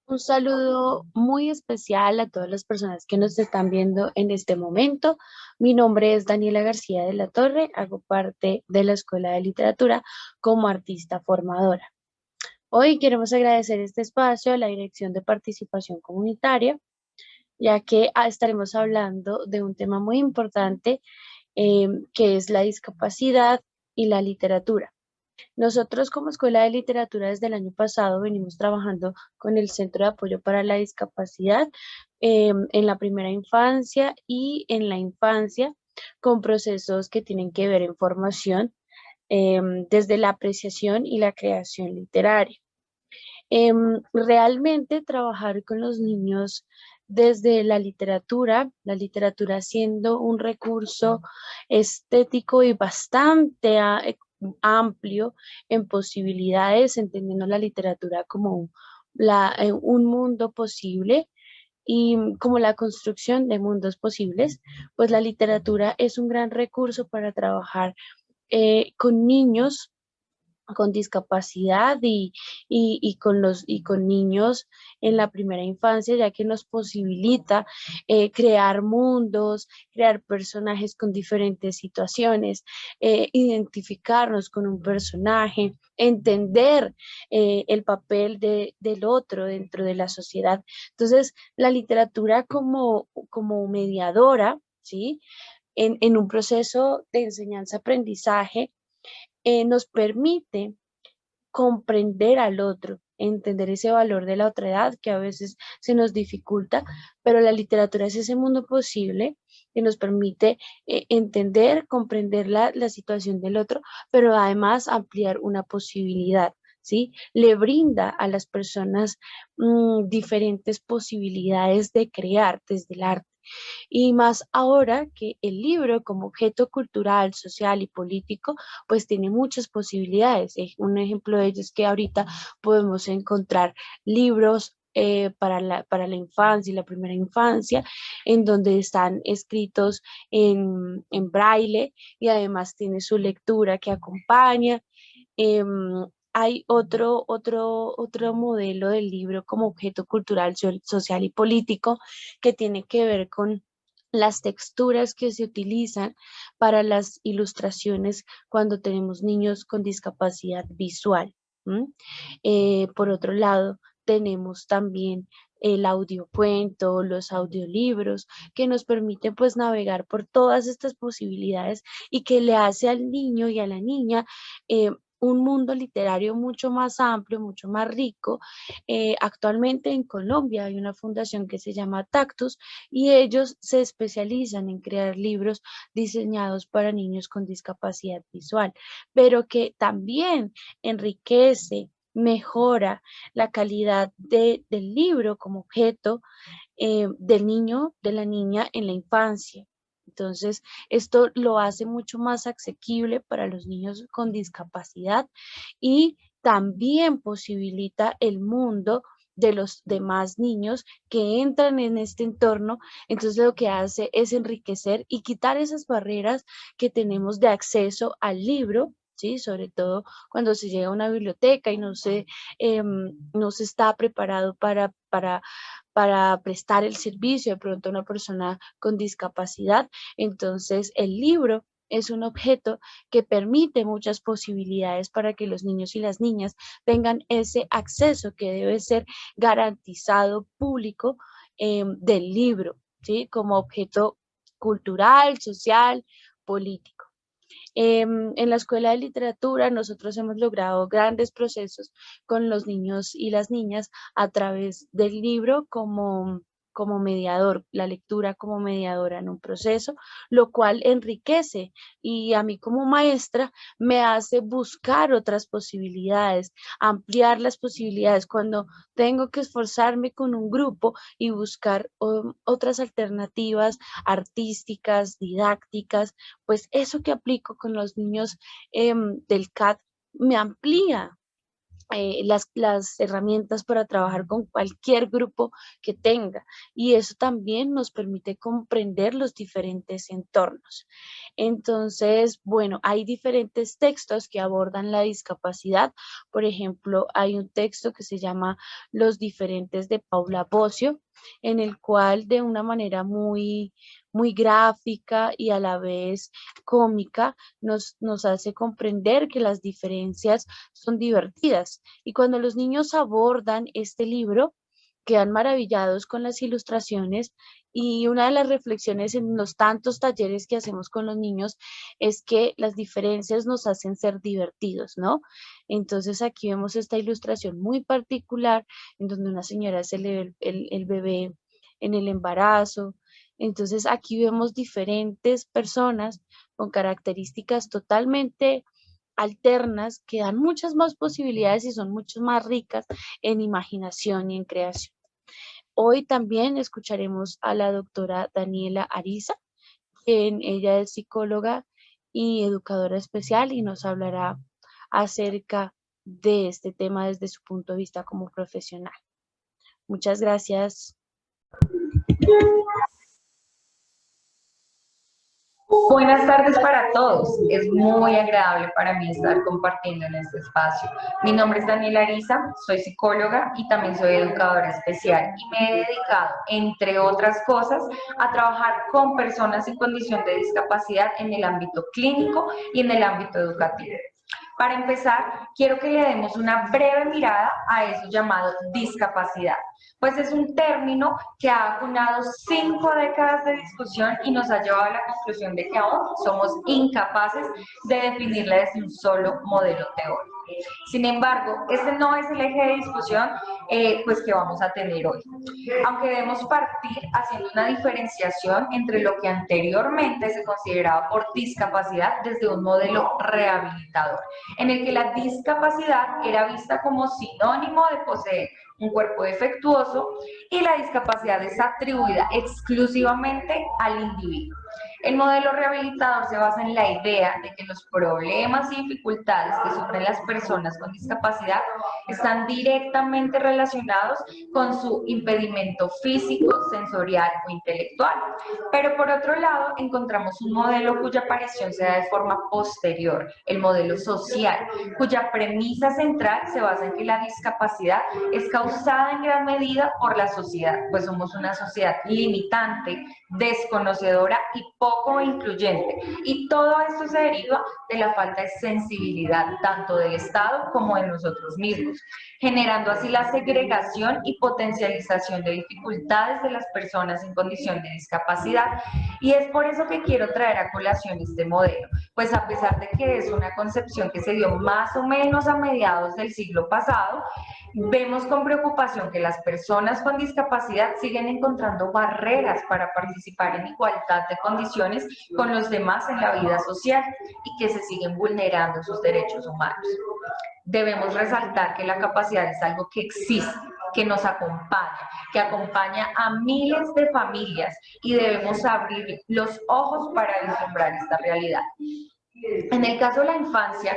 Un saludo muy especial a todas las personas que nos están viendo en este momento. Mi nombre es Daniela García de la Torre, hago parte de la Escuela de Literatura como artista formadora. Hoy queremos agradecer este espacio a la Dirección de Participación Comunitaria, ya que estaremos hablando de un tema muy importante que es la discapacidad y la literatura. Nosotros como Escuela de Literatura desde el año pasado venimos trabajando con el Centro de Apoyo para la Discapacidad en la primera infancia y en la infancia con procesos que tienen que ver en formación desde la apreciación y la creación literaria. Realmente trabajar con los niños desde la literatura siendo un recurso estético y bastante amplio en posibilidades, entendiendo la literatura como un mundo posible y como la construcción de mundos posibles, pues la literatura es un gran recurso para trabajar con niños con discapacidad y con niños en la primera infancia, ya que nos posibilita crear mundos, crear personajes con diferentes situaciones, identificarnos con un personaje, entender el papel del otro dentro de la sociedad. Entonces, la literatura como mediadora, ¿sí? En un proceso de enseñanza-aprendizaje, nos permite comprender al otro, entender ese valor de la otra edad que a veces se nos dificulta, pero la literatura es ese mundo posible que nos permite entender, comprender la situación del otro, pero además ampliar una posibilidad. ¿Sí? Le brinda a las personas diferentes posibilidades de crear desde el arte. Y más ahora que el libro como objeto cultural, social y político, pues tiene muchas posibilidades. Un ejemplo de ello es que ahorita podemos encontrar libros para la infancia y la primera infancia, en donde están escritos en braille y además tiene su lectura que acompaña. Hay otro modelo del libro como objeto cultural, social y político que tiene que ver con las texturas que se utilizan para las ilustraciones cuando tenemos niños con discapacidad visual. ¿M? Por otro lado, tenemos también el audiocuento, los audiolibros, que nos permiten pues navegar por todas estas posibilidades y que le hace al niño y a la niña un mundo literario mucho más amplio, mucho más rico. Actualmente en Colombia hay una fundación que se llama Tactus y ellos se especializan en crear libros diseñados para niños con discapacidad visual, pero que también enriquece, mejora la calidad del libro como objeto del niño, de la niña en la infancia. Entonces, esto lo hace mucho más asequible para los niños con discapacidad y también posibilita el mundo de los demás niños que entran en este entorno. Entonces, lo que hace es enriquecer y quitar esas barreras que tenemos de acceso al libro. Sí, sobre todo cuando se llega a una biblioteca y no se está preparado para prestar el servicio de pronto a una persona con discapacidad. Entonces, el libro es un objeto que permite muchas posibilidades para que los niños y las niñas tengan ese acceso que debe ser garantizado público del libro, ¿sí? Como objeto cultural, social, político. En la Escuela de Literatura nosotros hemos logrado grandes procesos con los niños y las niñas a través del libro como mediador, la lectura como mediadora en un proceso, lo cual enriquece y a mí como maestra me hace buscar otras posibilidades, ampliar las posibilidades cuando tengo que esforzarme con un grupo y buscar otras alternativas artísticas, didácticas, pues eso que aplico con los niños del CAT me amplía las herramientas para trabajar con cualquier grupo que tenga. Y eso también nos permite comprender los diferentes entornos. Entonces, bueno, hay diferentes textos que abordan la discapacidad. Por ejemplo, hay un texto que se llama Los diferentes de Paula Bocio, en el cual de una manera muy gráfica y a la vez cómica nos hace comprender que las diferencias son divertidas. Y cuando los niños abordan este libro, quedan maravillados con las ilustraciones, y una de las reflexiones en los tantos talleres que hacemos con los niños es que las diferencias nos hacen ser divertidos, ¿no? Entonces aquí vemos esta ilustración muy particular en donde una señora se le ve el bebé en el embarazo. Entonces aquí vemos diferentes personas con características totalmente alternas que dan muchas más posibilidades y son mucho más ricas en imaginación y en creación. Hoy también escucharemos a la doctora Daniela Ariza, quien ella es psicóloga y educadora especial y nos hablará acerca de este tema desde su punto de vista como profesional. Muchas gracias. Buenas tardes para todos. Es muy agradable para mí estar compartiendo en este espacio. Mi nombre es Daniela Ariza, soy psicóloga y también soy educadora especial y me he dedicado, entre otras cosas, a trabajar con personas en condición de discapacidad en el ámbito clínico y en el ámbito educativo. Para empezar, quiero que le demos una breve mirada a eso llamado discapacidad, pues es un término que ha acunado 5 décadas de discusión y nos ha llevado a la conclusión de que aún somos incapaces de definirla desde un solo modelo teórico. Sin embargo, este no es el eje de discusión pues que vamos a tener hoy, aunque debemos partir haciendo una diferenciación entre lo que anteriormente se consideraba por discapacidad desde un modelo rehabilitador, en el que la discapacidad era vista como sinónimo de poseer un cuerpo defectuoso y la discapacidad es atribuida exclusivamente al individuo. El modelo rehabilitador se basa en la idea de que los problemas y dificultades que sufren las personas con discapacidad están directamente relacionados con su impedimento físico, sensorial o intelectual. Pero por otro lado, encontramos un modelo cuya aparición se da de forma posterior, el modelo social, cuya premisa central se basa en que la discapacidad es causada en gran medida por la sociedad, pues somos una sociedad limitante, desconocedora y poco incluyente. Y todo esto se deriva de la falta de sensibilidad tanto del Estado como de nosotros mismos, generando así la segregación y potencialización de dificultades de las personas en condición de discapacidad. Y es por eso que quiero traer a colación este modelo, pues a pesar de que es una concepción que se dio más o menos a mediados del siglo pasado, vemos con preocupación que las personas con discapacidad siguen encontrando barreras para participar en igualdad de condiciones con los demás en la vida social y que se siguen vulnerando sus derechos humanos. Debemos resaltar que la capacidad es algo que existe, que nos acompaña, que acompaña a miles de familias y debemos abrir los ojos para vislumbrar esta realidad. En el caso de la infancia,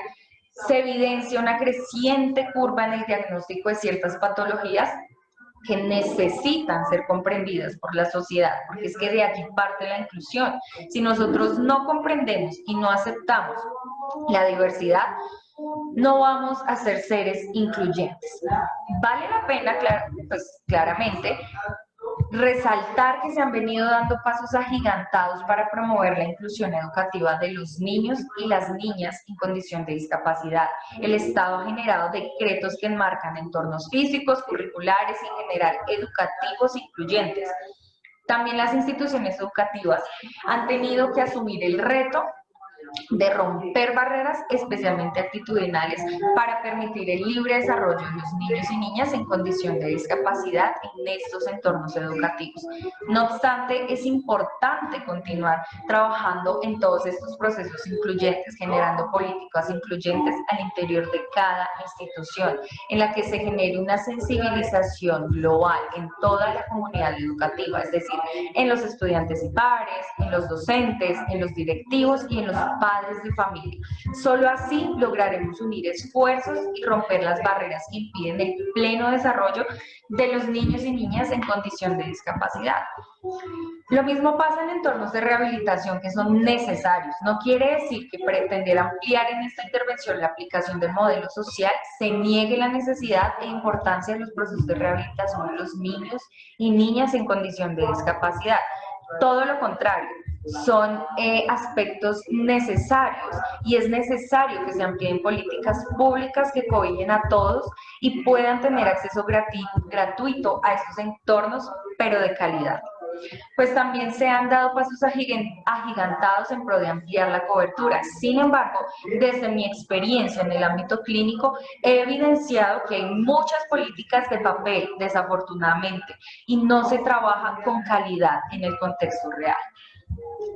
se evidencia una creciente curva en el diagnóstico de ciertas patologías que necesitan ser comprendidas por la sociedad, porque es que de aquí parte la inclusión. Si nosotros no comprendemos y no aceptamos la diversidad, no vamos a ser seres incluyentes. Vale la pena, pues claramente, resaltar que se han venido dando pasos agigantados para promover la inclusión educativa de los niños y las niñas en condición de discapacidad. El Estado ha generado decretos que enmarcan entornos físicos, curriculares y en general educativos incluyentes. También las instituciones educativas han tenido que asumir el reto de romper barreras, especialmente actitudinales, para permitir el libre desarrollo de los niños y niñas en condición de discapacidad en estos entornos educativos. No obstante, es importante continuar trabajando en todos estos procesos incluyentes, generando políticas incluyentes al interior de cada institución, en la que se genere una sensibilización global en toda la comunidad educativa, es decir, en los estudiantes y pares, en los docentes, en los directivos y en los padres de familia. Solo así lograremos unir esfuerzos y romper las barreras que impiden el pleno desarrollo de los niños y niñas en condición de discapacidad. Lo mismo pasa en entornos de rehabilitación que son necesarios. No quiere decir que pretender ampliar en esta intervención la aplicación del modelo social se niegue la necesidad e importancia de los procesos de rehabilitación de los niños y niñas en condición de discapacidad. Todo lo contrario, son aspectos necesarios y es necesario que se amplíen políticas públicas que cobijen a todos y puedan tener acceso gratuito a estos entornos, pero de calidad. Pues también se han dado pasos agigantados en pro de ampliar la cobertura. Sin embargo, desde mi experiencia en el ámbito clínico, he evidenciado que hay muchas políticas de papel, desafortunadamente, y no se trabaja con calidad en el contexto real.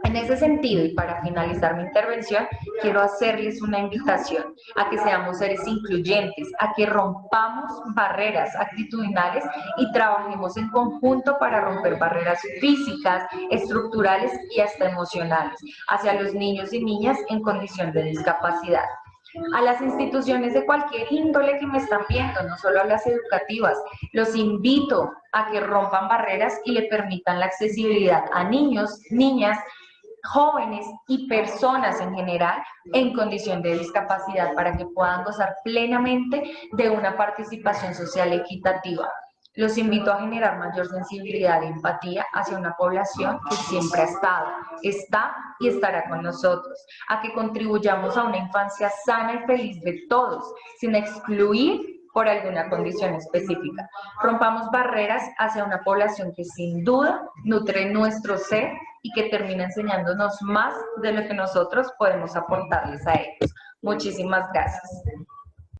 En ese sentido, y para finalizar mi intervención, quiero hacerles una invitación a que seamos seres incluyentes, a que rompamos barreras actitudinales y trabajemos en conjunto para romper barreras físicas, estructurales y hasta emocionales hacia los niños y niñas en condición de discapacidad. A las instituciones de cualquier índole que me están viendo, no solo a las educativas, los invito a que rompan barreras y le permitan la accesibilidad a niños, niñas, jóvenes y personas en general en condición de discapacidad para que puedan gozar plenamente de una participación social equitativa. Los invito a generar mayor sensibilidad e empatía hacia una población que siempre ha estado, está y estará con nosotros, a que contribuyamos a una infancia sana y feliz de todos, sin excluir por alguna condición específica. Rompamos barreras hacia una población que sin duda nutre nuestro ser y que termina enseñándonos más de lo que nosotros podemos aportarles a ellos. Muchísimas gracias.